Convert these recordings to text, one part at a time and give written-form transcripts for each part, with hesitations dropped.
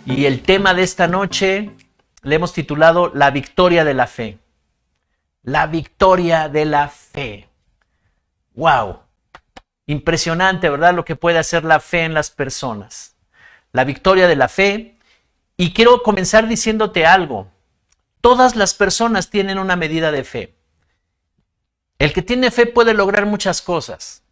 Y el tema de esta noche le hemos titulado La victoria de la fe. La victoria de la fe. ¡Wow! Impresionante, ¿verdad? Lo que puede hacer la fe en las personas. La victoria de la fe. Y quiero comenzar diciéndote algo. Todas las personas tienen una medida de fe. El que tiene fe puede lograr muchas cosas.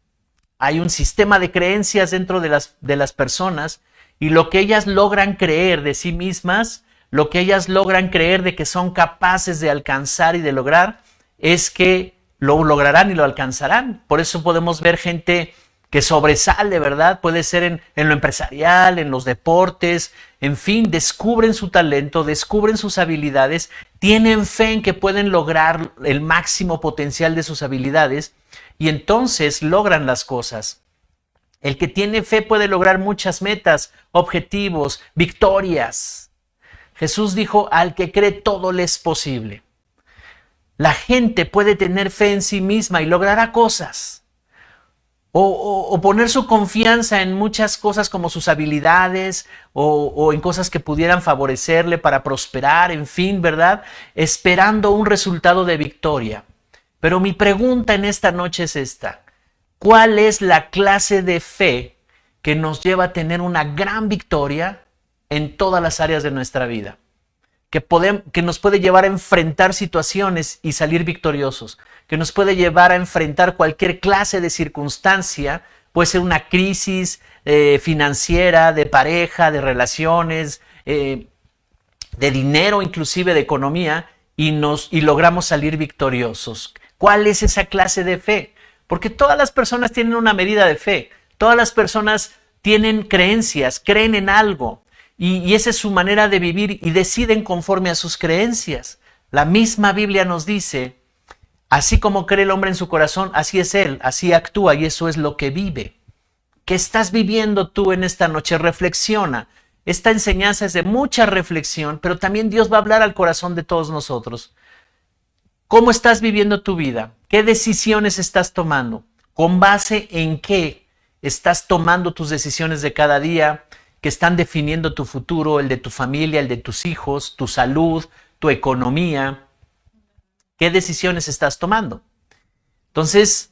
Hay un sistema de creencias dentro de las personas y lo que ellas logran creer de sí mismas, lo que ellas logran creer de que son capaces de alcanzar y de lograr, es que lo lograrán y lo alcanzarán. Por eso podemos ver gente que sobresale, ¿verdad? Puede ser en lo empresarial, en los deportes, en fin, descubren su talento, descubren sus habilidades, tienen fe en que pueden lograr el máximo potencial de sus habilidades y entonces logran las cosas. El que tiene fe puede lograr muchas metas, objetivos, victorias. Jesús dijo, al que cree todo le es posible. La gente puede tener fe en sí misma y logrará cosas. O poner su confianza en muchas cosas como sus habilidades o en cosas que pudieran favorecerle para prosperar, en fin, ¿verdad? Esperando un resultado de victoria. Pero mi pregunta en esta noche es esta. ¿Cuál es la clase de fe que nos lleva a tener una gran victoria en todas las áreas de nuestra vida? Que nos puede llevar a enfrentar situaciones y salir victoriosos, que nos puede llevar a enfrentar cualquier clase de circunstancia, puede ser una crisis financiera, de pareja, de relaciones, de dinero, inclusive de economía, y logramos salir victoriosos. ¿Cuál es esa clase de fe? Porque todas las personas tienen una medida de fe, todas las personas tienen creencias, creen en algo. Y esa es su manera de vivir y deciden conforme a sus creencias. La misma Biblia nos dice, así como cree el hombre en su corazón, así es él, así actúa y eso es lo que vive. ¿Qué estás viviendo tú en esta noche? Reflexiona. Esta enseñanza es de mucha reflexión, pero también Dios va a hablar al corazón de todos nosotros. ¿Cómo estás viviendo tu vida? ¿Qué decisiones estás tomando? ¿Con base en qué estás tomando tus decisiones de cada día? Que están definiendo tu futuro, el de tu familia, el de tus hijos, tu salud, tu economía. ¿Qué decisiones estás tomando? Entonces,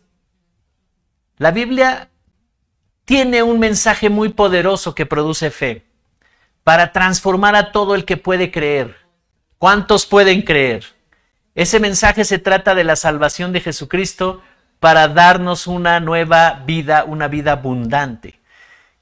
la Biblia tiene un mensaje muy poderoso que produce fe para transformar a todo el que puede creer. ¿Cuántos pueden creer? Ese mensaje se trata de la salvación de Jesucristo para darnos una nueva vida, una vida abundante.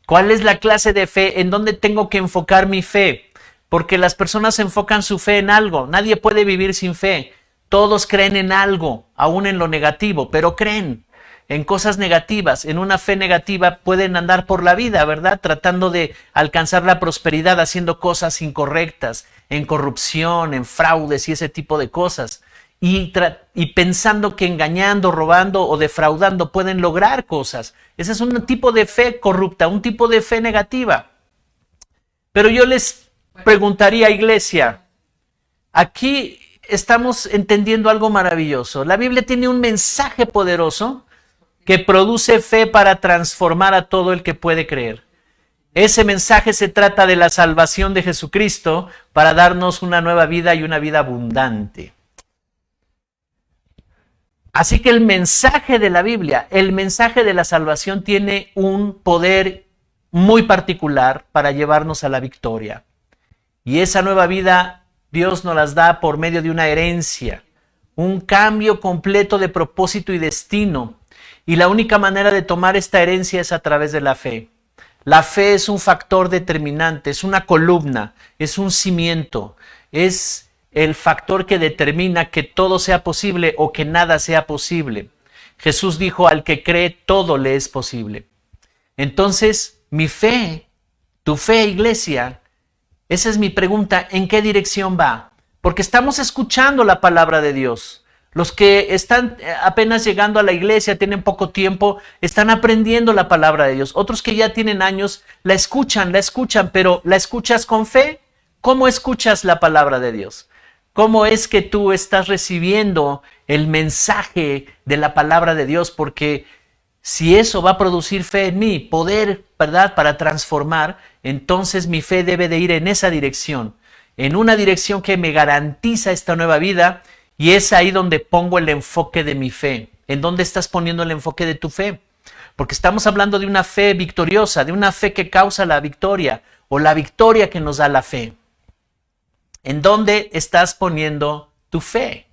¿Cuál es la clase de fe? ¿En dónde tengo que enfocar mi fe? Porque las personas enfocan su fe en algo. Nadie puede vivir sin fe. Todos creen en algo, aún en lo negativo, pero creen en cosas negativas. En una fe negativa pueden andar por la vida, ¿verdad? Tratando de alcanzar la prosperidad, haciendo cosas incorrectas, en corrupción, en fraudes y ese tipo de cosas. Y pensando que engañando, robando o defraudando pueden lograr cosas. Ese es un tipo de fe corrupta, un tipo de fe negativa. Pero yo les preguntaría, iglesia, aquí estamos entendiendo algo maravilloso. La Biblia tiene un mensaje poderoso que produce fe para transformar a todo el que puede creer. Ese mensaje se trata de la salvación de Jesucristo para darnos una nueva vida y una vida abundante. Así que el mensaje de la Biblia, el mensaje de la salvación tiene un poder muy particular para llevarnos a la victoria. Y esa nueva vida Dios nos las da por medio de una herencia, un cambio completo de propósito y destino. Y la única manera de tomar esta herencia es a través de la fe. La fe es un factor determinante, es una columna, es un cimiento, es el factor que determina que todo sea posible o que nada sea posible. Jesús dijo, al que cree todo le es posible. Entonces, mi fe, tu fe, iglesia, esa es mi pregunta, ¿en qué dirección va? Porque estamos escuchando la palabra de Dios. Los que están apenas llegando a la iglesia, tienen poco tiempo, están aprendiendo la palabra de Dios. Otros que ya tienen años, la escuchan, pero ¿la escuchas con fe? ¿Cómo escuchas la palabra de Dios? ¿Cómo es que tú estás recibiendo el mensaje de la palabra de Dios? Porque si eso va a producir fe en mí, poder, ¿verdad?, para transformar, entonces mi fe debe de ir en esa dirección, en una dirección que me garantiza esta nueva vida, y es ahí donde pongo el enfoque de mi fe. ¿En dónde estás poniendo el enfoque de tu fe? Porque estamos hablando de una fe victoriosa, de una fe que causa la victoria, o la victoria que nos da la fe. ¿En dónde estás poniendo tu fe?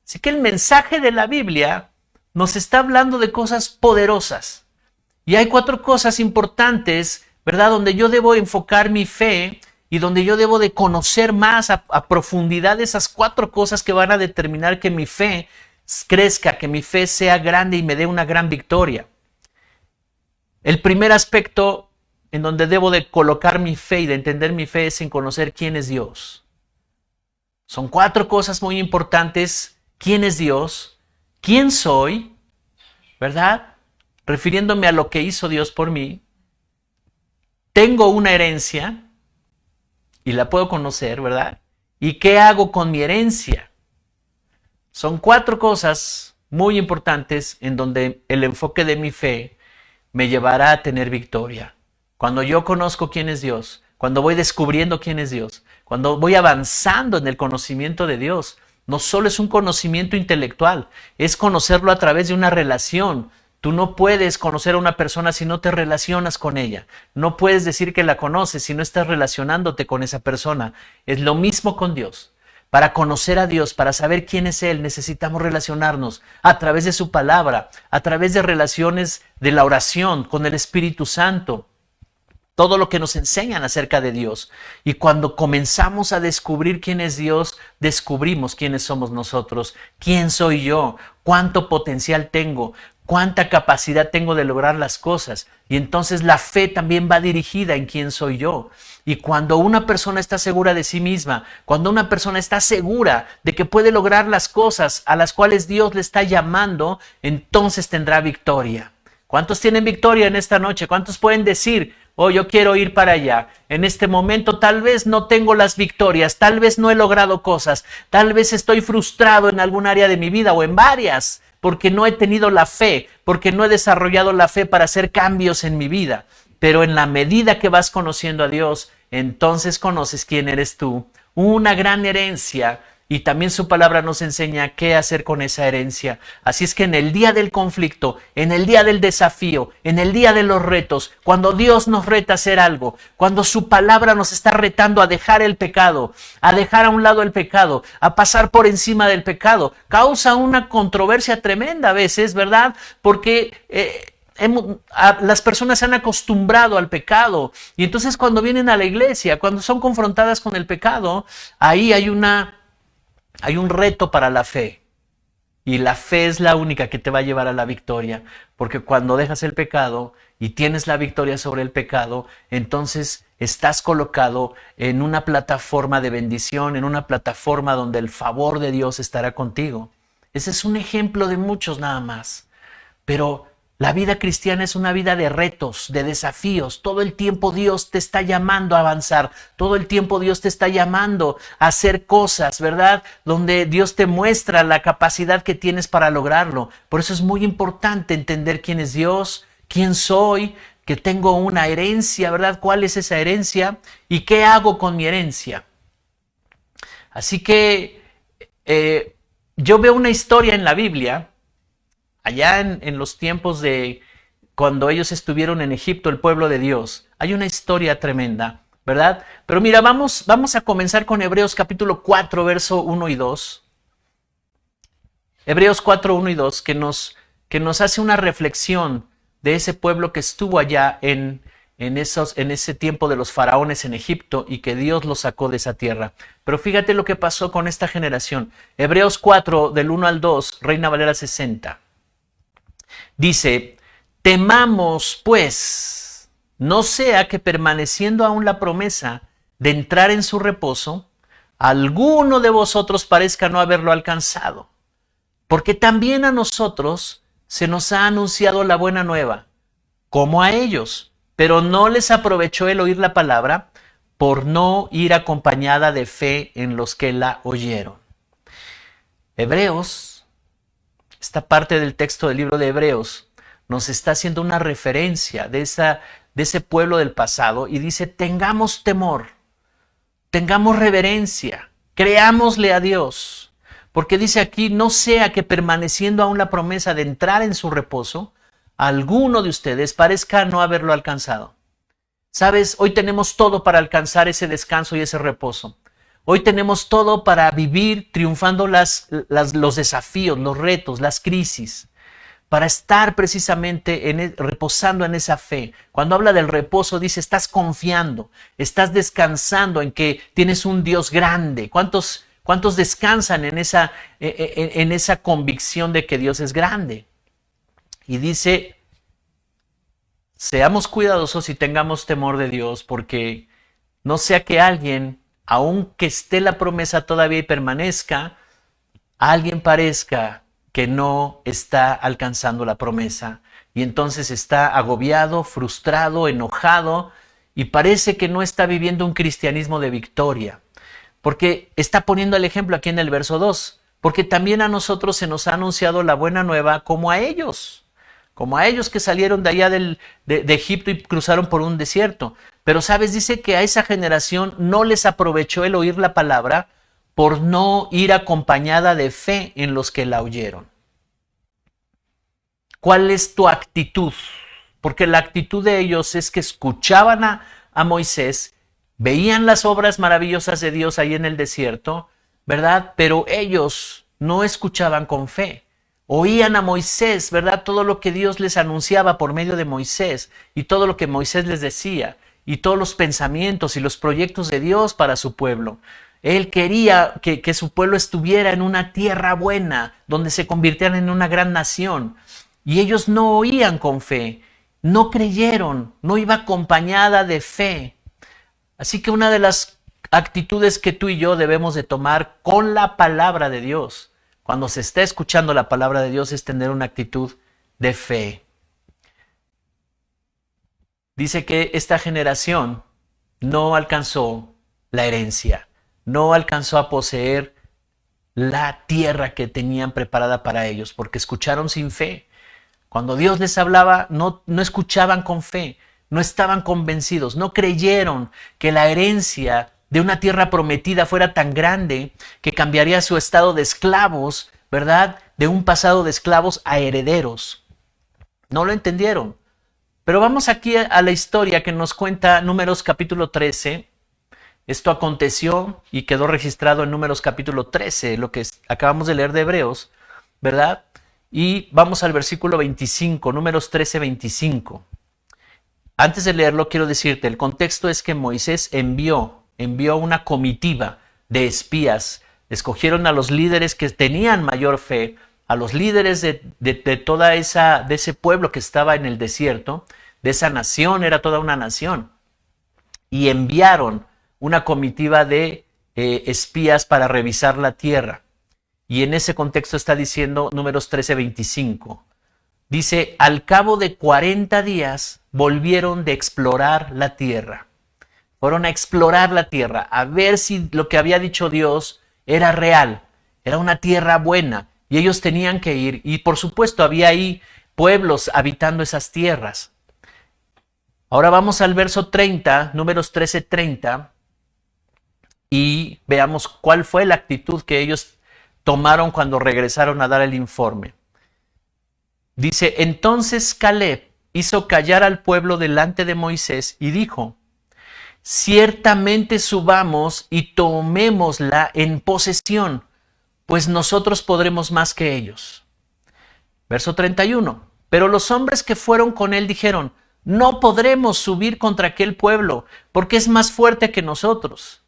Así que el mensaje de la Biblia nos está hablando de cosas poderosas. Y hay 4 cosas importantes, ¿verdad? Donde yo debo enfocar mi fe y donde yo debo de conocer más a profundidad esas 4 cosas que van a determinar que mi fe crezca, que mi fe sea grande y me dé una gran victoria. El primer aspecto en donde debo de colocar mi fe y de entender mi fe es en conocer quién es Dios. Son 4 cosas muy importantes. ¿Quién es Dios? ¿Quién soy? ¿Verdad? Refiriéndome a lo que hizo Dios por mí. Tengo una herencia y la puedo conocer, ¿verdad? ¿Y qué hago con mi herencia? Son 4 cosas muy importantes en donde el enfoque de mi fe me llevará a tener victoria. Cuando yo conozco quién es Dios, cuando voy descubriendo quién es Dios, cuando voy avanzando en el conocimiento de Dios, no solo es un conocimiento intelectual, es conocerlo a través de una relación. Tú no puedes conocer a una persona si no te relacionas con ella. No puedes decir que la conoces si no estás relacionándote con esa persona. Es lo mismo con Dios. Para conocer a Dios, para saber quién es Él, necesitamos relacionarnos a través de su palabra, a través de relaciones de la oración con el Espíritu Santo. Todo lo que nos enseñan acerca de Dios. Y cuando comenzamos a descubrir quién es Dios, descubrimos quiénes somos nosotros. ¿Quién soy yo? ¿Cuánto potencial tengo? ¿Cuánta capacidad tengo de lograr las cosas? Y entonces la fe también va dirigida en quién soy yo. Y cuando una persona está segura de sí misma, cuando una persona está segura de que puede lograr las cosas a las cuales Dios le está llamando, entonces tendrá victoria. ¿Cuántos tienen victoria en esta noche? ¿Cuántos pueden decir: oh, yo quiero ir para allá? En este momento tal vez no tengo las victorias, tal vez no he logrado cosas, tal vez estoy frustrado en algún área de mi vida o en varias, porque no he tenido la fe, porque no he desarrollado la fe para hacer cambios en mi vida. Pero en la medida que vas conociendo a Dios, entonces conoces quién eres tú. Una gran herencia. Y también su palabra nos enseña qué hacer con esa herencia. Así es que en el día del conflicto, en el día del desafío, en el día de los retos, cuando Dios nos reta a hacer algo, cuando su palabra nos está retando a dejar el pecado, a dejar a un lado el pecado, a pasar por encima del pecado, causa una controversia tremenda a veces, ¿verdad? Porque las personas se han acostumbrado al pecado y entonces cuando vienen a la iglesia, cuando son confrontadas con el pecado, ahí hay un reto para la fe. Y la fe es la única que te va a llevar a la victoria. Porque cuando dejas el pecado y tienes la victoria sobre el pecado, entonces estás colocado en una plataforma de bendición, en una plataforma donde el favor de Dios estará contigo. Ese es un ejemplo de muchos nada más. Pero la vida cristiana es una vida de retos, de desafíos. Todo el tiempo Dios te está llamando a avanzar. Todo el tiempo Dios te está llamando a hacer cosas, ¿verdad? Donde Dios te muestra la capacidad que tienes para lograrlo. Por eso es muy importante entender quién es Dios, quién soy, que tengo una herencia, ¿verdad? ¿Cuál es esa herencia? ¿Y qué hago con mi herencia? Así que yo veo una historia en la Biblia. Allá en los tiempos de cuando ellos estuvieron en Egipto, el pueblo de Dios, hay una historia tremenda, ¿verdad? Pero mira, vamos a comenzar con Hebreos capítulo 4, verso 1 y 2. Hebreos 4, 1 y 2, que nos hace una reflexión de ese pueblo que estuvo allá en ese tiempo de los faraones en Egipto y que Dios los sacó de esa tierra. Pero fíjate lo que pasó con esta generación. Hebreos 4, del 1 al 2, Reina Valera 60. Dice: temamos pues, no sea que permaneciendo aún la promesa de entrar en su reposo, alguno de vosotros parezca no haberlo alcanzado. Porque también a nosotros se nos ha anunciado la buena nueva, como a ellos, pero no les aprovechó el oír la palabra, por no ir acompañada de fe en los que la oyeron. Hebreos, esta parte del texto del libro de Hebreos, nos está haciendo una referencia de de ese pueblo del pasado y dice, tengamos temor, tengamos reverencia, creámosle a Dios. Porque dice aquí, no sea que permaneciendo aún la promesa de entrar en su reposo, alguno de ustedes parezca no haberlo alcanzado. Sabes, hoy tenemos todo para alcanzar ese descanso y ese reposo. Hoy tenemos todo para vivir triunfando los desafíos, los retos, las crisis, para estar precisamente reposando en esa fe. Cuando habla del reposo dice, estás confiando, estás descansando en que tienes un Dios grande. ¿Cuántos descansan en esa convicción de que Dios es grande? Y dice, seamos cuidadosos y tengamos temor de Dios, porque no sea que alguien, aunque esté la promesa todavía y permanezca, alguien parezca que no está alcanzando la promesa y entonces está agobiado, frustrado, enojado y parece que no está viviendo un cristianismo de victoria. Porque está poniendo el ejemplo aquí en el verso 2, porque también a nosotros se nos ha anunciado la buena nueva como a ellos que salieron de allá de Egipto y cruzaron por un desierto. Pero sabes, dice que a esa generación no les aprovechó el oír la palabra por no ir acompañada de fe en los que la oyeron. ¿Cuál es tu actitud? Porque la actitud de ellos es que escuchaban a Moisés, veían las obras maravillosas de Dios ahí en el desierto, ¿verdad? Pero ellos no escuchaban con fe. Oían a Moisés, ¿verdad? Todo lo que Dios les anunciaba por medio de Moisés y todo lo que Moisés les decía y todos los pensamientos y los proyectos de Dios para su pueblo. Él quería que su pueblo estuviera en una tierra buena, donde se convirtieran en una gran nación. Y ellos no oían con fe, no creyeron, no iba acompañada de fe. Así que una de las actitudes que tú y yo debemos de tomar con la palabra de Dios, cuando se está escuchando la palabra de Dios, es tener una actitud de fe. Dice que esta generación no alcanzó la herencia, no alcanzó a poseer la tierra que tenían preparada para ellos, porque escucharon sin fe. Cuando Dios les hablaba, no escuchaban con fe, no estaban convencidos, no creyeron que la herencia de una tierra prometida fuera tan grande que cambiaría su estado de esclavos, ¿verdad? De un pasado de esclavos a herederos. No lo entendieron. Pero vamos aquí a la historia que nos cuenta Números capítulo 13. Esto aconteció y quedó registrado en Números capítulo 13, lo que acabamos de leer de Hebreos, ¿verdad? Y vamos al versículo 25, Números 13, 25. Antes de leerlo, quiero decirte, el contexto es que Moisés envió una comitiva de espías. Escogieron a los líderes que tenían mayor fe, a los líderes de ese pueblo que estaba en el desierto, de esa nación, era toda una nación. Y enviaron una comitiva de espías para revisar la tierra. Y en ese contexto está diciendo Números 13:25. Dice, al cabo de 40 días volvieron de explorar la tierra. Fueron a explorar la tierra, a ver si lo que había dicho Dios era real, era una tierra buena, y ellos tenían que ir. Y por supuesto había ahí pueblos habitando esas tierras. Ahora vamos al verso 30, Números 13:30, y veamos cuál fue la actitud que ellos tomaron cuando regresaron a dar el informe. Dice, entonces Caleb hizo callar al pueblo delante de Moisés y dijo, ciertamente subamos y tomémosla en posesión, pues nosotros podremos más que ellos. Verso 31. Pero los hombres que fueron con él dijeron, no podremos subir contra aquel pueblo, porque es más fuerte que nosotros.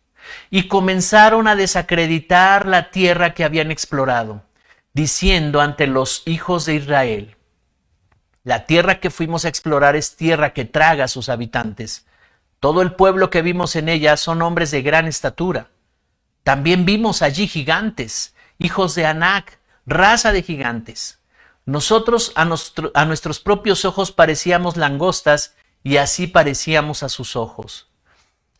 Y comenzaron a desacreditar la tierra que habían explorado, diciendo ante los hijos de Israel, la tierra que fuimos a explorar es tierra que traga a sus habitantes. Todo el pueblo que vimos en ella son hombres de gran estatura. También vimos allí gigantes, hijos de Anac, raza de gigantes. Nosotros a nuestros propios ojos parecíamos langostas y así parecíamos a sus ojos.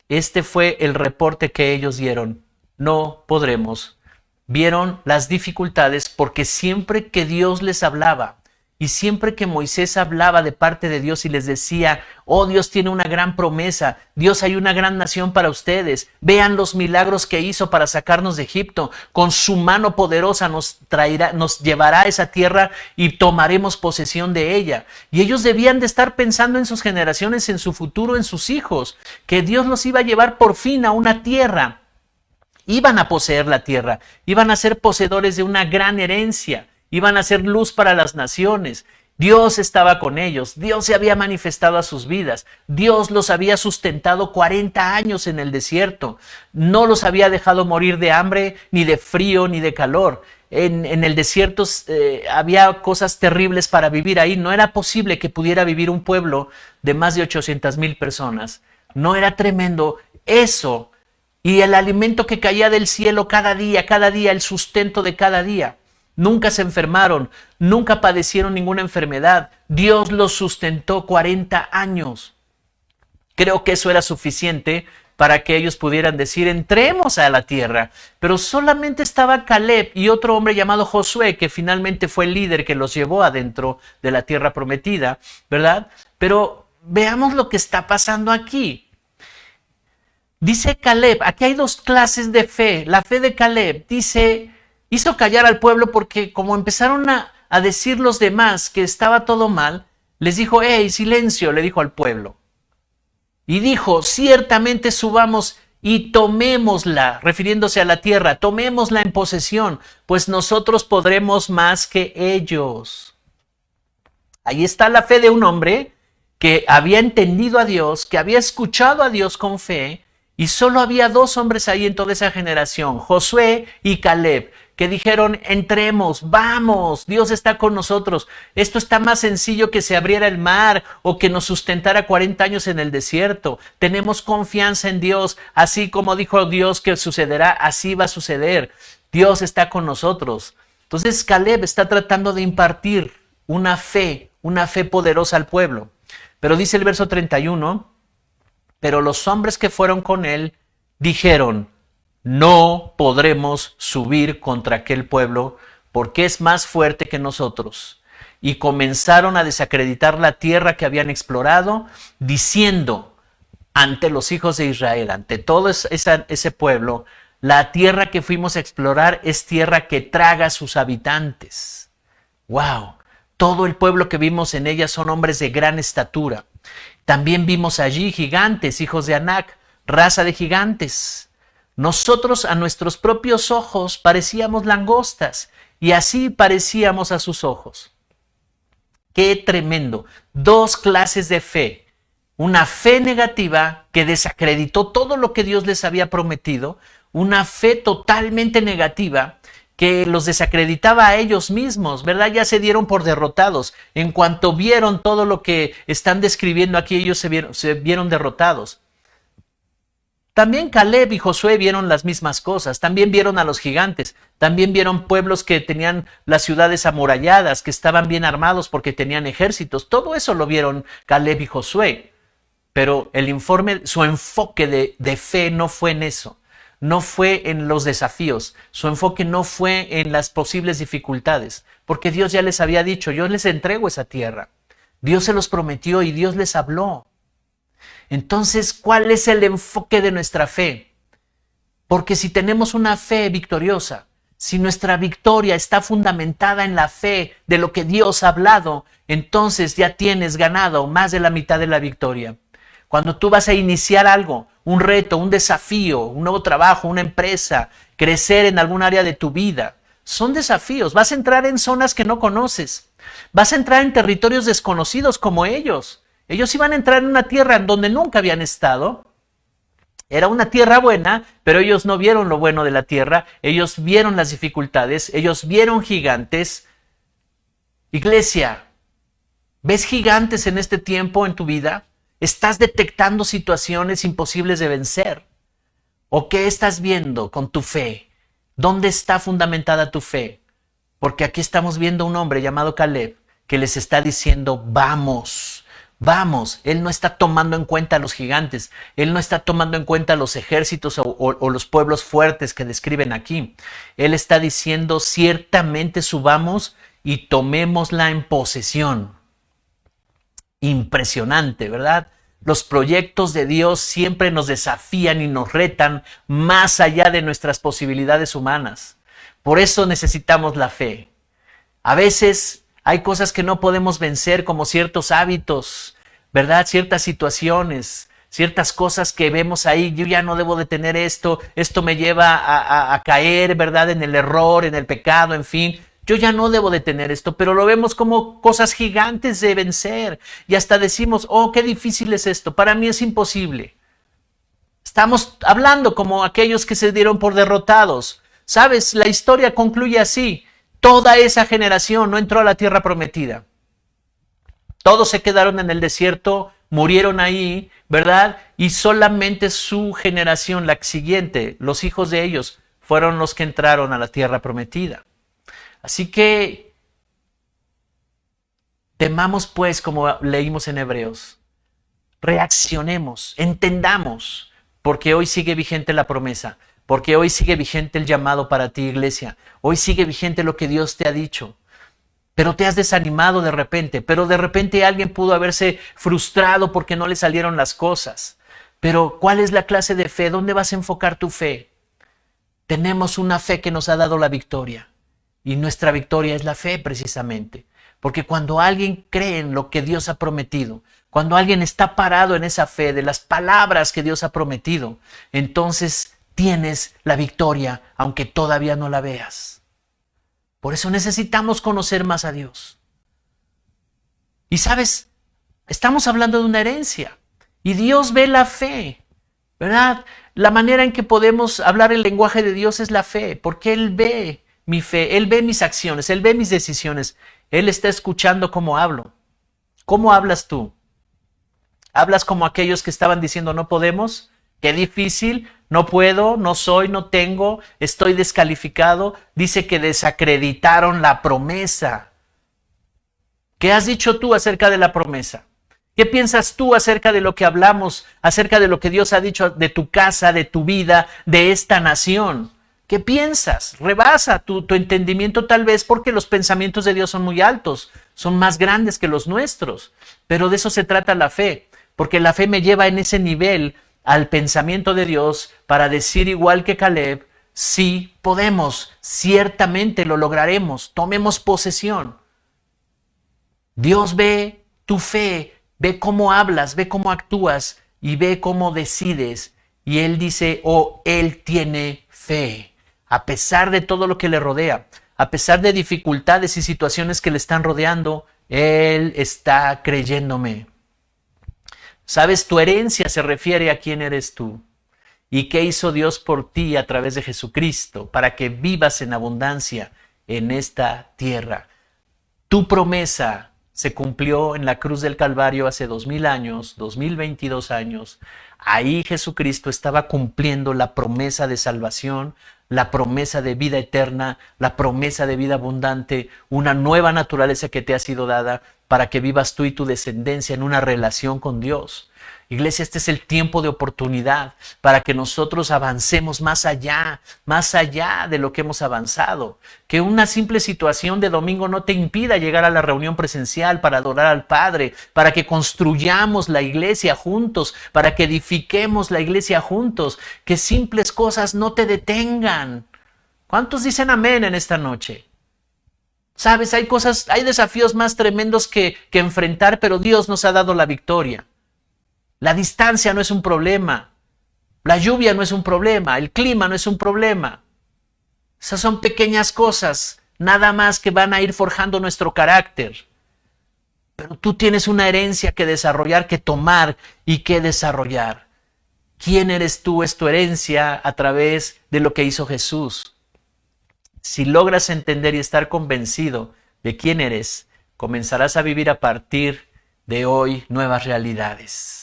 Este fue el reporte que ellos dieron. No podremos. Vieron las dificultades porque siempre que Dios les hablaba Y siempre que Moisés hablaba de parte de Dios y les decía, oh, Dios tiene una gran promesa, Dios hay una gran nación para ustedes, vean los milagros que hizo para sacarnos de Egipto, con su mano poderosa nos llevará a esa tierra y tomaremos posesión de ella. Y ellos debían de estar pensando en sus generaciones, en su futuro, en sus hijos, que Dios los iba a llevar por fin a una tierra. Iban a poseer la tierra, iban a ser poseedores de una gran herencia. Iban a ser luz para las naciones. Dios estaba con ellos. Dios se había manifestado a sus vidas. Dios los había sustentado 40 años en el desierto. No los había dejado morir de hambre, ni de frío, ni de calor. En el desierto había cosas terribles para vivir ahí. No era posible que pudiera vivir un pueblo de más de 800,000 personas. No era tremendo eso. Y el alimento que caía del cielo cada día, el sustento de cada día. Nunca se enfermaron, nunca padecieron ninguna enfermedad. Dios los sustentó 40 años. Creo que eso era suficiente para que ellos pudieran decir, entremos a la tierra. Pero solamente estaba Caleb y otro hombre llamado Josué, que finalmente fue el líder que los llevó adentro de la tierra prometida, ¿verdad? Pero veamos lo que está pasando aquí. Dice Caleb, aquí hay dos clases de fe. La fe de Caleb dice... Hizo callar al pueblo porque como empezaron a decir los demás que estaba todo mal, les dijo, ¡hey, silencio!, le dijo al pueblo. Y dijo, ciertamente subamos y tomémosla, refiriéndose a la tierra, tomémosla en posesión, pues nosotros podremos más que ellos. Ahí está la fe de un hombre que había entendido a Dios, que había escuchado a Dios con fe, y solo había dos hombres ahí en toda esa generación, Josué y Caleb, que dijeron, entremos, vamos, Dios está con nosotros. Esto está más sencillo que se abriera el mar o que nos sustentara 40 años en el desierto. Tenemos confianza en Dios, así como dijo Dios que sucederá, así va a suceder. Dios está con nosotros. Entonces Caleb está tratando de impartir una fe poderosa al pueblo. Pero dice el verso 31, pero los hombres que fueron con él dijeron, no podremos subir contra aquel pueblo porque es más fuerte que nosotros. Y comenzaron a desacreditar la tierra que habían explorado, diciendo ante los hijos de Israel, ante todo ese pueblo, la tierra que fuimos a explorar es tierra que traga a sus habitantes. ¡Wow! Todo el pueblo que vimos en ella son hombres de gran estatura. También vimos allí gigantes, hijos de Anac, raza de gigantes. Nosotros a nuestros propios ojos parecíamos langostas y así parecíamos a sus ojos. ¡Qué tremendo! Dos clases de fe. Una fe negativa que desacreditó todo lo que Dios les había prometido. Una fe totalmente negativa que los desacreditaba a ellos mismos, ¿verdad? Ya se dieron por derrotados. En cuanto vieron todo lo que están describiendo aquí, ellos se vieron derrotados. También Caleb y Josué vieron las mismas cosas, también vieron a los gigantes, también vieron pueblos que tenían las ciudades amuralladas, que estaban bien armados porque tenían ejércitos. Todo eso lo vieron Caleb y Josué. Pero su enfoque de fe no fue en eso, no fue en los desafíos, su enfoque no fue en las posibles dificultades, porque Dios ya les había dicho, yo les entrego esa tierra. Dios se los prometió y Dios les habló. Entonces, ¿cuál es el enfoque de nuestra fe? Porque si tenemos una fe victoriosa, si nuestra victoria está fundamentada en la fe de lo que Dios ha hablado, entonces ya tienes ganado más de la mitad de la victoria. Cuando tú vas a iniciar algo, un reto, un desafío, un nuevo trabajo, una empresa, crecer en algún área de tu vida, son desafíos. Vas a entrar en zonas que no conoces. Vas a entrar en territorios desconocidos como ellos. Ellos iban a entrar en una tierra en donde nunca habían estado. Era una tierra buena, pero ellos no vieron lo bueno de la tierra. Ellos vieron las dificultades. Ellos vieron gigantes. Iglesia, ¿ves gigantes en este tiempo en tu vida? ¿Estás detectando situaciones imposibles de vencer? ¿O qué estás viendo con tu fe? ¿Dónde está fundamentada tu fe? Porque aquí estamos viendo a un hombre llamado Caleb que les está diciendo, vamos. Vamos, él no está tomando en cuenta a los gigantes, él no está tomando en cuenta los ejércitos o los pueblos fuertes que describen aquí. Él está diciendo, ciertamente subamos y tomémosla en posesión. Impresionante, ¿verdad? Los proyectos de Dios siempre nos desafían y nos retan más allá de nuestras posibilidades humanas. Por eso necesitamos la fe. A veces hay cosas que no podemos vencer, como ciertos hábitos, ¿verdad? Ciertas situaciones, ciertas cosas que vemos ahí. Yo ya no debo de tener esto me lleva a caer, ¿verdad? En el error, en el pecado, en fin. Yo ya no debo de tener esto, pero lo vemos como cosas gigantes de vencer. Y hasta decimos, oh, qué difícil es esto. Para mí es imposible. Estamos hablando como aquellos que se dieron por derrotados. ¿Sabes? La historia concluye así. Toda esa generación no entró a la tierra prometida. Todos se quedaron en el desierto, murieron ahí, ¿verdad? Y solamente su generación, la siguiente, los hijos de ellos, fueron los que entraron a la tierra prometida. Así que temamos pues, como leímos en Hebreos, reaccionemos, entendamos, porque hoy sigue vigente la promesa, porque hoy sigue vigente el llamado para ti, iglesia, hoy sigue vigente lo que Dios te ha dicho, pero te has desanimado de repente, pero de repente alguien pudo haberse frustrado porque no le salieron las cosas. Pero ¿cuál es la clase de fe? ¿Dónde vas a enfocar tu fe? Tenemos una fe que nos ha dado la victoria. Y nuestra victoria es la fe precisamente. Porque cuando alguien cree en lo que Dios ha prometido, cuando alguien está parado en esa fe de las palabras que Dios ha prometido, entonces tienes la victoria aunque todavía no la veas. Por eso necesitamos conocer más a Dios. Y sabes, estamos hablando de una herencia. Y Dios ve la fe, ¿verdad? La manera en que podemos hablar el lenguaje de Dios es la fe, porque Él ve mi fe, Él ve mis acciones, Él ve mis decisiones. Él está escuchando cómo hablo. ¿Cómo hablas tú? ¿Hablas como aquellos que estaban diciendo no podemos? ¡Qué difícil! No puedo, no soy, no tengo, estoy descalificado. Dice que desacreditaron la promesa. ¿Qué has dicho tú acerca de la promesa? ¿Qué piensas tú acerca de lo que hablamos, acerca de lo que Dios ha dicho de tu casa, de tu vida, de esta nación? ¿Qué piensas? Rebasa tu entendimiento tal vez porque los pensamientos de Dios son muy altos, son más grandes que los nuestros. Pero de eso se trata la fe, porque la fe me lleva en ese nivel al pensamiento de Dios para decir igual que Caleb, sí podemos, ciertamente lo lograremos, tomemos posesión. Dios ve tu fe, ve cómo hablas, ve cómo actúas y ve cómo decides. Y Él dice, oh, Él tiene fe. A pesar de todo lo que le rodea, a pesar de dificultades y situaciones que le están rodeando, Él está creyéndome. ¿Sabes? Tu herencia se refiere a quién eres tú y qué hizo Dios por ti a través de Jesucristo para que vivas en abundancia en esta tierra. Tu promesa se cumplió en la cruz del Calvario hace 2000 años, 2022 años. Ahí Jesucristo estaba cumpliendo la promesa de salvación, la promesa de vida eterna, la promesa de vida abundante, una nueva naturaleza que te ha sido dada para que vivas tú y tu descendencia en una relación con Dios. Iglesia, este es el tiempo de oportunidad para que nosotros avancemos más allá de lo que hemos avanzado. Que una simple situación de domingo no te impida llegar a la reunión presencial para adorar al Padre, para que construyamos la iglesia juntos, para que edifiquemos la iglesia juntos. Que simples cosas no te detengan. ¿Cuántos dicen amén en esta noche? Sabes, hay desafíos más tremendos que enfrentar, pero Dios nos ha dado la victoria. La distancia no es un problema, la lluvia no es un problema, el clima no es un problema. Esas son pequeñas cosas, nada más que van a ir forjando nuestro carácter. Pero tú tienes una herencia que desarrollar, que tomar y que desarrollar. ¿Quién eres tú? Es tu herencia a través de lo que hizo Jesús. Si logras entender y estar convencido de quién eres, comenzarás a vivir a partir de hoy nuevas realidades.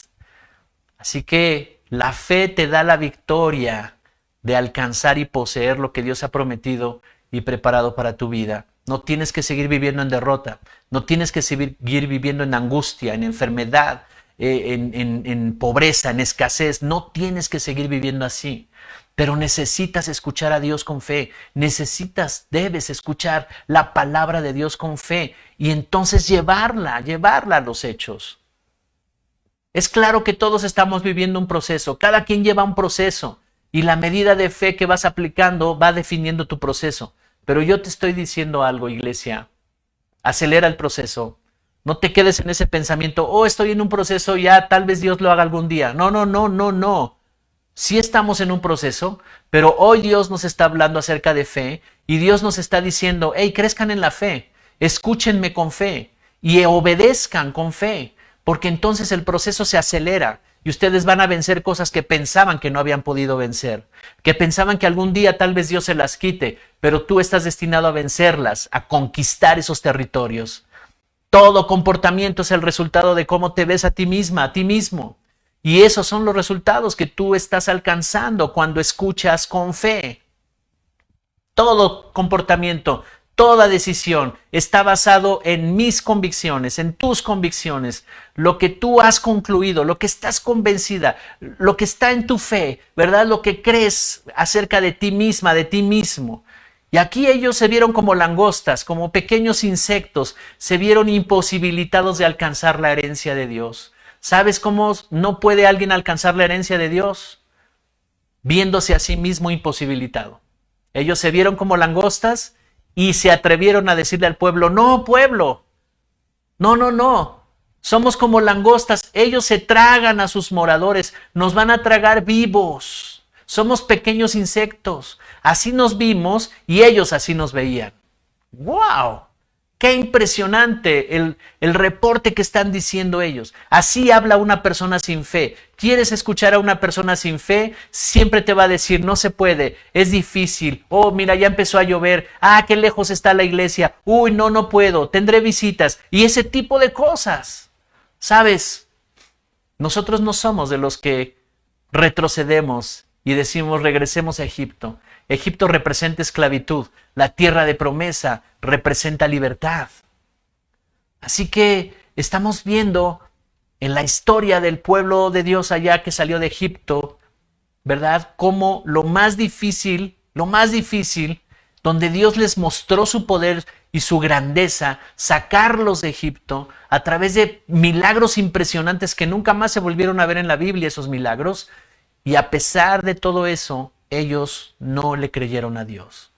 Así que la fe te da la victoria de alcanzar y poseer lo que Dios ha prometido y preparado para tu vida. No tienes que seguir viviendo en derrota, no tienes que seguir viviendo en angustia, en enfermedad, en pobreza, en escasez. No tienes que seguir viviendo así. Pero necesitas escuchar a Dios con fe, debes escuchar la palabra de Dios con fe y entonces llevarla a los hechos. Es claro que todos estamos viviendo un proceso, cada quien lleva un proceso y la medida de fe que vas aplicando va definiendo tu proceso. Pero yo te estoy diciendo algo, iglesia, acelera el proceso. No te quedes en ese pensamiento, oh, estoy en un proceso, ya tal vez Dios lo haga algún día. No. Sí estamos en un proceso, pero hoy Dios nos está hablando acerca de fe y Dios nos está diciendo, hey, crezcan en la fe, escúchenme con fe y obedezcan con fe, porque entonces el proceso se acelera y ustedes van a vencer cosas que pensaban que no habían podido vencer, que pensaban que algún día tal vez Dios se las quite, pero tú estás destinado a vencerlas, a conquistar esos territorios. Todo comportamiento es el resultado de cómo te ves a ti misma, a ti mismo. Y esos son los resultados que tú estás alcanzando cuando escuchas con fe. Todo comportamiento, toda decisión está basado en mis convicciones, en tus convicciones, lo que tú has concluido, lo que estás convencida, lo que está en tu fe, ¿verdad? Lo que crees acerca de ti misma, de ti mismo. Y aquí ellos se vieron como langostas, como pequeños insectos, se vieron imposibilitados de alcanzar la herencia de Dios. ¿Sabes cómo no puede alguien alcanzar la herencia de Dios? Viéndose a sí mismo imposibilitado. Ellos se vieron como langostas y se atrevieron a decirle al pueblo, no, pueblo, no. Somos como langostas, ellos se tragan a sus moradores, nos van a tragar vivos. Somos pequeños insectos. Así nos vimos y ellos así nos veían. ¡Wow! ¡Qué impresionante el reporte que están diciendo ellos! Así habla una persona sin fe. ¿Quieres escuchar a una persona sin fe? Siempre te va a decir, no se puede, es difícil. Oh, mira, ya empezó a llover. Ah, qué lejos está la iglesia. Uy, no puedo, tendré visitas. Y ese tipo de cosas. ¿Sabes? Nosotros no somos de los que retrocedemos y decimos, regresemos a Egipto. Egipto representa esclavitud, la tierra de promesa representa libertad. Así que estamos viendo en la historia del pueblo de Dios allá que salió de Egipto, ¿verdad? Cómo lo más difícil, donde Dios les mostró su poder y su grandeza, sacarlos de Egipto a través de milagros impresionantes que nunca más se volvieron a ver en la Biblia, esos milagros, y a pesar de todo eso, ellos no le creyeron a Dios.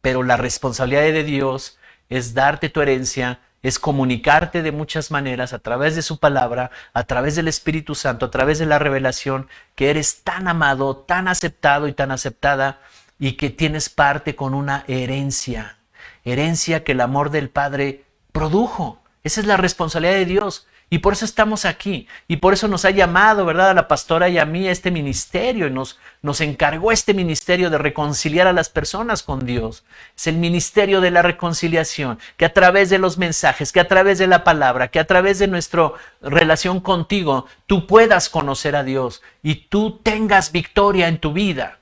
Pero la responsabilidad de Dios es darte tu herencia, es comunicarte de muchas maneras a través de su palabra, a través del Espíritu Santo, a través de la revelación, que eres tan amado, tan aceptado y tan aceptada y que tienes parte con una herencia que el amor del Padre produjo. Esa es la responsabilidad de Dios. Y por eso estamos aquí. Y por eso nos ha llamado, ¿verdad?, a la pastora y a mí a este ministerio. Y nos encargó este ministerio de reconciliar a las personas con Dios. Es el ministerio de la reconciliación. Que a través de los mensajes, que a través de la palabra, que a través de nuestra relación contigo, tú puedas conocer a Dios y tú tengas victoria en tu vida.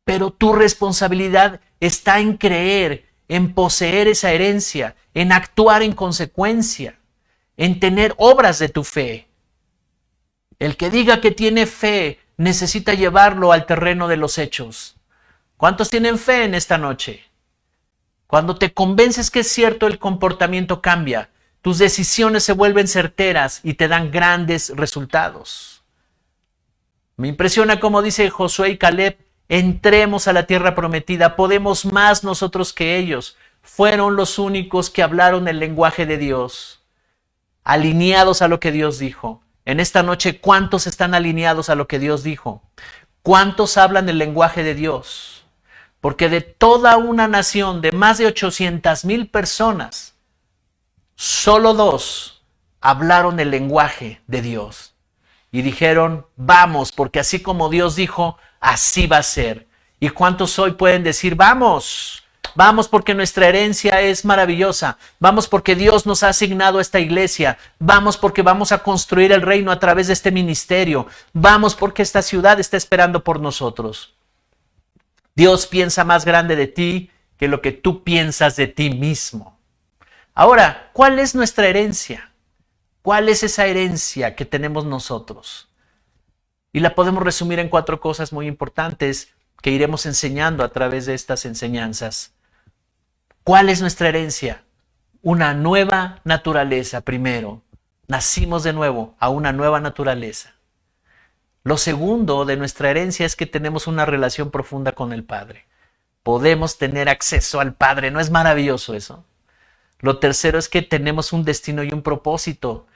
Pero tu responsabilidad está en creer, en poseer esa herencia, en actuar en consecuencia, en tener obras de tu fe. El que diga que tiene fe necesita llevarlo al terreno de los hechos. ¿Cuántos tienen fe en esta noche? Cuando te convences que es cierto, el comportamiento cambia. Tus decisiones se vuelven certeras y te dan grandes resultados. Me impresiona como dice Josué y Caleb, entremos a la tierra prometida, podemos más nosotros que ellos. Fueron los únicos que hablaron el lenguaje de Dios, alineados a lo que Dios dijo. En esta noche, ¿cuántos están alineados a lo que Dios dijo? ¿Cuántos hablan el lenguaje de Dios? Porque de toda una nación de más de 800,000 personas, solo 2 hablaron el lenguaje de Dios. Y dijeron, vamos, porque así como Dios dijo, así va a ser. ¿Y cuántos hoy pueden decir, vamos? Vamos porque nuestra herencia es maravillosa. Vamos porque Dios nos ha asignado esta iglesia. Vamos porque vamos a construir el reino a través de este ministerio. Vamos porque esta ciudad está esperando por nosotros. Dios piensa más grande de ti que lo que tú piensas de ti mismo. Ahora, ¿cuál es nuestra herencia? ¿Cuál es esa herencia que tenemos nosotros? Y la podemos resumir en 4 cosas muy importantes que iremos enseñando a través de estas enseñanzas. ¿Cuál es nuestra herencia? Una nueva naturaleza primero. Nacimos de nuevo a una nueva naturaleza. Lo segundo de nuestra herencia es que tenemos una relación profunda con el Padre. Podemos tener acceso al Padre. ¿No es maravilloso eso? Lo tercero es que tenemos un destino y un propósito,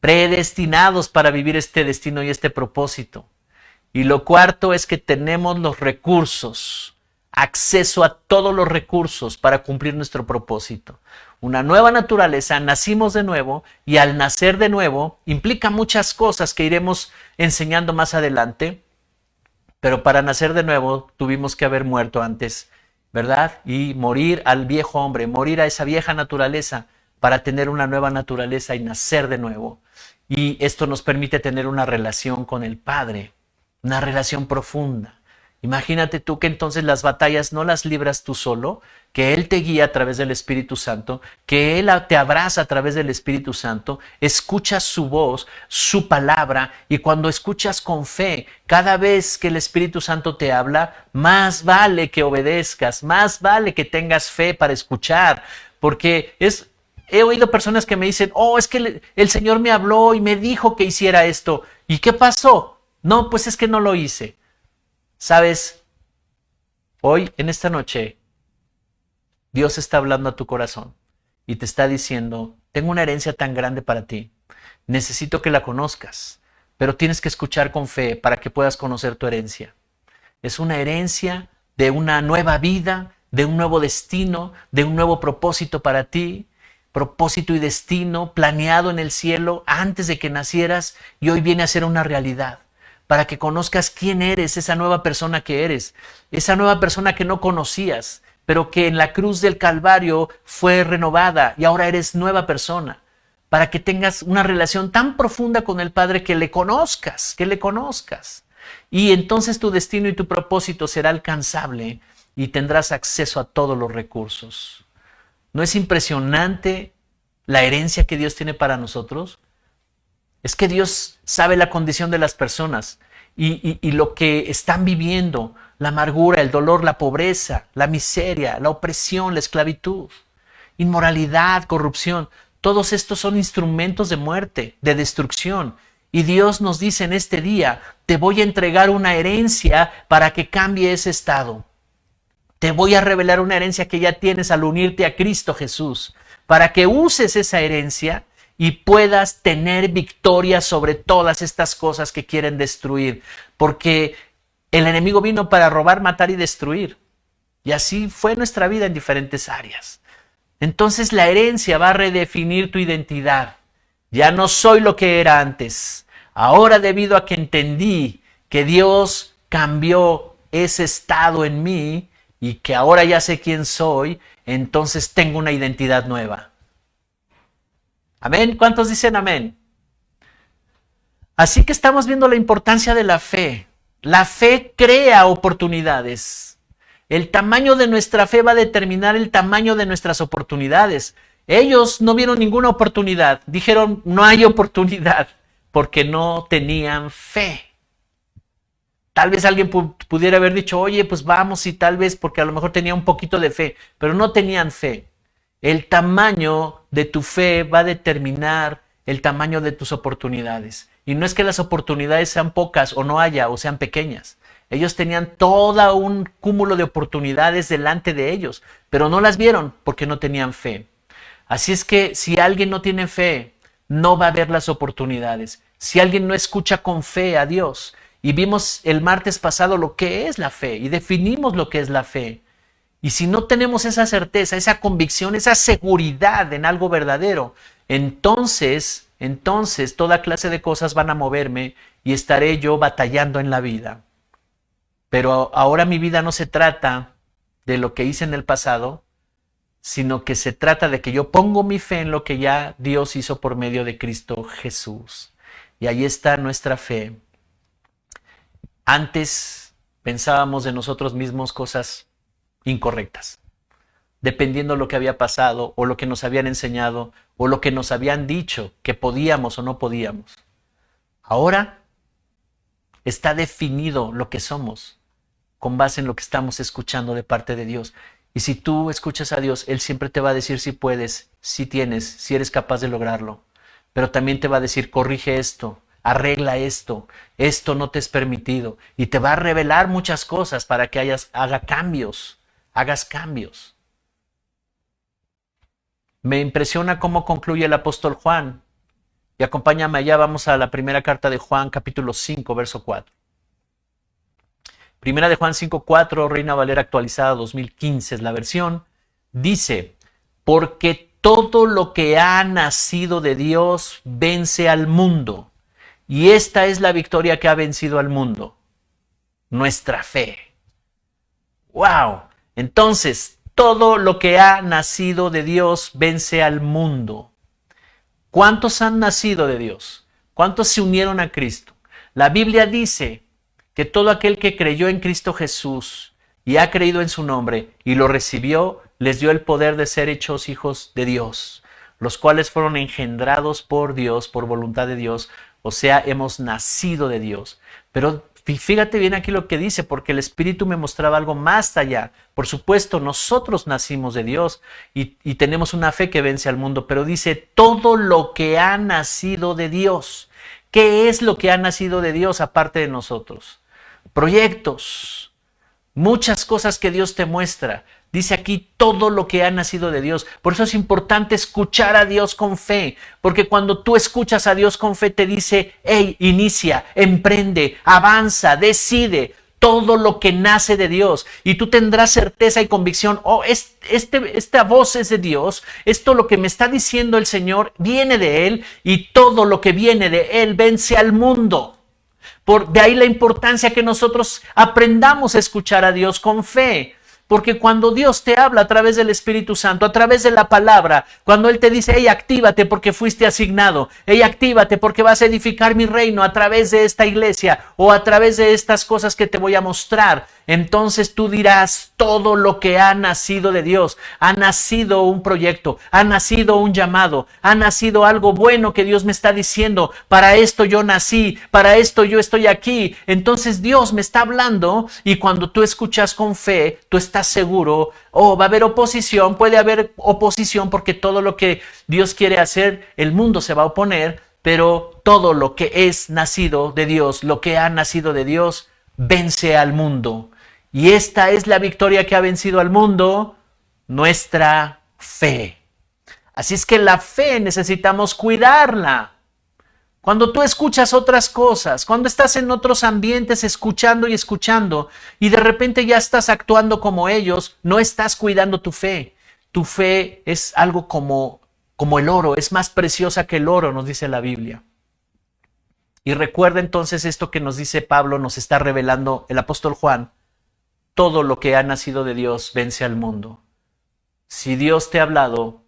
predestinados para vivir este destino y este propósito. Y lo cuarto es que tenemos los recursos, acceso a todos los recursos para cumplir nuestro propósito. Una nueva naturaleza, nacimos de nuevo, y al nacer de nuevo implica muchas cosas que iremos enseñando más adelante, pero para nacer de nuevo tuvimos que haber muerto antes, ¿verdad? Y morir al viejo hombre, morir a esa vieja naturaleza para tener una nueva naturaleza y nacer de nuevo. Y esto nos permite tener una relación con el Padre, una relación profunda. Imagínate tú que entonces las batallas no las libras tú solo, que Él te guía a través del Espíritu Santo, que Él te abraza a través del Espíritu Santo, escuchas su voz, su palabra, y cuando escuchas con fe, cada vez que el Espíritu Santo te habla, más vale que obedezcas, más vale que tengas fe para escuchar, porque he oído personas que me dicen, oh, es que el Señor me habló y me dijo que hiciera esto. ¿Y qué pasó? No, pues es que no lo hice. ¿Sabes? Hoy, en esta noche, Dios está hablando a tu corazón y te está diciendo, tengo una herencia tan grande para ti. Necesito que la conozcas, pero tienes que escuchar con fe para que puedas conocer tu herencia. Es una herencia de una nueva vida, de un nuevo destino, de un nuevo propósito para ti. Propósito y destino planeado en el cielo antes de que nacieras y hoy viene a ser una realidad. Para que conozcas quién eres, esa nueva persona que eres, esa nueva persona que no conocías, pero que en la cruz del Calvario fue renovada y ahora eres nueva persona. Para que tengas una relación tan profunda con el Padre que le conozcas, Y entonces tu destino y tu propósito será alcanzable y tendrás acceso a todos los recursos. ¿No es impresionante la herencia que Dios tiene para nosotros? Es que Dios sabe la condición de las personas y lo que están viviendo, la amargura, el dolor, la pobreza, la miseria, la opresión, la esclavitud, inmoralidad, corrupción. Todos estos son instrumentos de muerte, de destrucción. Y Dios nos dice en este día, te voy a entregar una herencia para que cambie ese estado. Te voy a revelar una herencia que ya tienes al unirte a Cristo Jesús, para que uses esa herencia y puedas tener victoria sobre todas estas cosas que quieren destruir. Porque el enemigo vino para robar, matar y destruir. Y así fue nuestra vida en diferentes áreas. Entonces la herencia va a redefinir tu identidad. Ya no soy lo que era antes. Ahora, debido a que entendí que Dios cambió ese estado en mí y que ahora ya sé quién soy, entonces tengo una identidad nueva. Amén. ¿Cuántos dicen amén? Así que estamos viendo la importancia de la fe. La fe crea oportunidades. El tamaño de nuestra fe va a determinar el tamaño de nuestras oportunidades. Ellos no vieron ninguna oportunidad. Dijeron, no hay oportunidad, porque no tenían fe. Tal vez alguien pudiera haber dicho, oye, pues vamos, y tal vez porque a lo mejor tenía un poquito de fe, pero no tenían fe. El tamaño de tu fe va a determinar el tamaño de tus oportunidades. Y no es que las oportunidades sean pocas o no haya o sean pequeñas. Ellos tenían todo un cúmulo de oportunidades delante de ellos, pero no las vieron porque no tenían fe. Así es que si alguien no tiene fe, no va a ver las oportunidades. Si alguien no escucha con fe a Dios, y vimos el martes pasado lo que es la fe y definimos lo que es la fe. Y si no tenemos esa certeza, esa convicción, esa seguridad en algo verdadero, entonces toda clase de cosas van a moverme y estaré yo batallando en la vida. Pero ahora mi vida no se trata de lo que hice en el pasado, sino que se trata de que yo pongo mi fe en lo que ya Dios hizo por medio de Cristo Jesús. Y ahí está nuestra fe. Antes pensábamos de nosotros mismos cosas incorrectas, dependiendo de lo que había pasado o lo que nos habían enseñado o lo que nos habían dicho que podíamos o no podíamos. Ahora Está definido lo que somos con base en lo que estamos escuchando de parte de Dios. Y si tú escuchas a Dios, Él siempre te va a decir si puedes, si tienes, si eres capaz de lograrlo. Pero también te va a decir, corrige esto, arregla esto, esto no te es permitido. Y te va a revelar muchas cosas para que hagas cambios. Me impresiona cómo concluye el apóstol Juan. Y acompáñame allá, vamos a la primera carta de Juan, capítulo 5, verso 4. Primera de Juan 5:4, Reina Valera actualizada 2015 es la versión. Dice, porque todo lo que ha nacido de Dios vence al mundo. Y esta es la victoria que ha vencido al mundo. Nuestra fe. ¡Wow! Entonces, todo lo que ha nacido de Dios vence al mundo. ¿Cuántos han nacido de Dios? ¿Cuántos se unieron a Cristo? La Biblia dice que todo aquel que creyó en Cristo Jesús y ha creído en su nombre y lo recibió, les dio el poder de ser hechos hijos de Dios, los cuales fueron engendrados por Dios, por voluntad de Dios, o sea, hemos nacido de Dios. Pero fíjate bien aquí lo que dice, porque el Espíritu me mostraba algo más allá. Por supuesto, nosotros nacimos de Dios y tenemos una fe que vence al mundo, pero dice todo lo que ha nacido de Dios. ¿Qué es lo que ha nacido de Dios aparte de nosotros? Proyectos, muchas cosas que Dios te muestra. Dice aquí todo lo que ha nacido de Dios. Por eso es importante escuchar a Dios con fe. Porque cuando tú escuchas a Dios con fe te dice, hey, inicia, emprende, avanza, decide. Todo lo que nace de Dios. Y tú tendrás certeza y convicción, oh, esta voz es de Dios. Esto lo que me está diciendo el Señor viene de Él. Y todo lo que viene de Él vence al mundo. De ahí la importancia que nosotros aprendamos a escuchar a Dios con fe. Porque cuando Dios te habla a través del Espíritu Santo, a través de la palabra, cuando Él te dice, hey, actívate porque fuiste asignado, hey, actívate porque vas a edificar mi reino a través de esta iglesia o a través de estas cosas que te voy a mostrar, entonces tú dirás todo lo que ha nacido de Dios. Ha nacido un proyecto, ha nacido un llamado, ha nacido algo bueno que Dios me está diciendo. Para esto yo nací, para esto yo estoy aquí. Entonces Dios me está hablando y cuando tú escuchas con fe, tú estás seguro, va a haber oposición, puede haber oposición porque todo lo que Dios quiere hacer, el mundo se va a oponer, pero todo lo que es nacido de Dios, lo que ha nacido de Dios, vence al mundo. Y esta es la victoria que ha vencido al mundo, nuestra fe. Así es que la fe necesitamos cuidarla. Cuando tú escuchas otras cosas, cuando estás en otros ambientes escuchando y de repente ya estás actuando como ellos, no estás cuidando tu fe. Tu fe es algo como el oro, es más preciosa que el oro, nos dice la Biblia. Y recuerda entonces esto que nos dice Pablo, nos está revelando el apóstol Juan. Todo lo que ha nacido de Dios vence al mundo. Si Dios te ha hablado,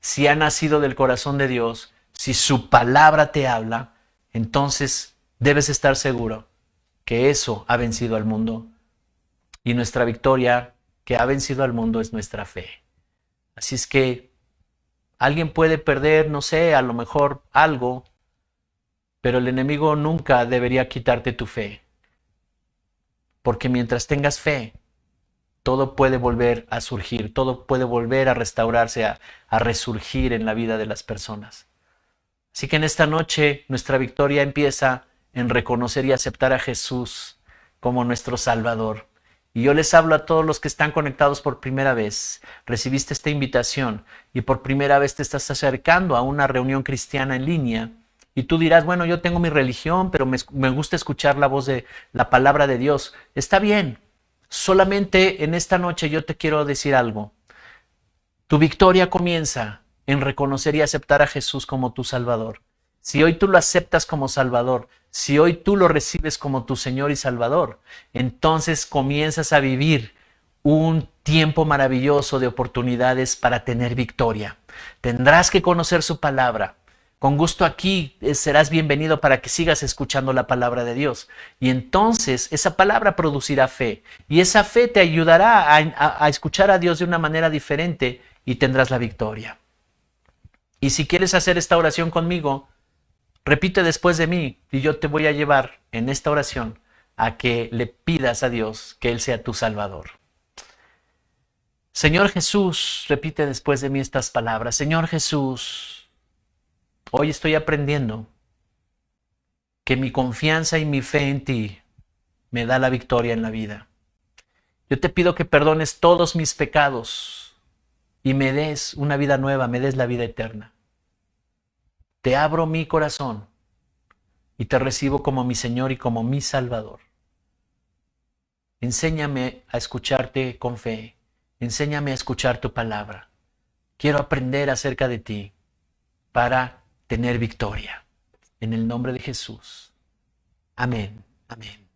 si ha nacido del corazón de Dios, si su palabra te habla, entonces debes estar seguro que eso ha vencido al mundo. Y nuestra victoria que ha vencido al mundo es nuestra fe. Así es que alguien puede perder, no sé, a lo mejor algo, pero el enemigo nunca debería quitarte tu fe. Porque mientras tengas fe, todo puede volver a surgir, todo puede volver a restaurarse, a resurgir en la vida de las personas. Así que en esta noche nuestra victoria empieza en reconocer y aceptar a Jesús como nuestro Salvador. Y yo les hablo a todos los que están conectados por primera vez. Recibiste esta invitación y por primera vez te estás acercando a una reunión cristiana en línea. Y tú dirás, bueno, yo tengo mi religión, pero me gusta escuchar la voz de la palabra de Dios. Está bien. Solamente en esta noche yo te quiero decir algo. Tu victoria comienza en reconocer y aceptar a Jesús como tu Salvador. Si hoy tú lo aceptas como Salvador, si hoy tú lo recibes como tu Señor y Salvador, entonces comienzas a vivir un tiempo maravilloso de oportunidades para tener victoria. Tendrás que conocer su palabra. Con gusto aquí serás bienvenido para que sigas escuchando la palabra de Dios. Y entonces esa palabra producirá fe. Y esa fe te ayudará a escuchar a Dios de una manera diferente y tendrás la victoria. Y si quieres hacer esta oración conmigo, repite después de mí y yo te voy a llevar en esta oración a que le pidas a Dios que Él sea tu Salvador. Señor Jesús, repite después de mí estas palabras. Señor Jesús, hoy estoy aprendiendo que mi confianza y mi fe en ti me da la victoria en la vida. Yo te pido que perdones todos mis pecados y me des una vida nueva, me des la vida eterna. Te abro mi corazón y te recibo como mi Señor y como mi Salvador. Enséñame a escucharte con fe. Enséñame a escuchar tu palabra. Quiero aprender acerca de ti para tener victoria. En el nombre de Jesús. Amén. Amén.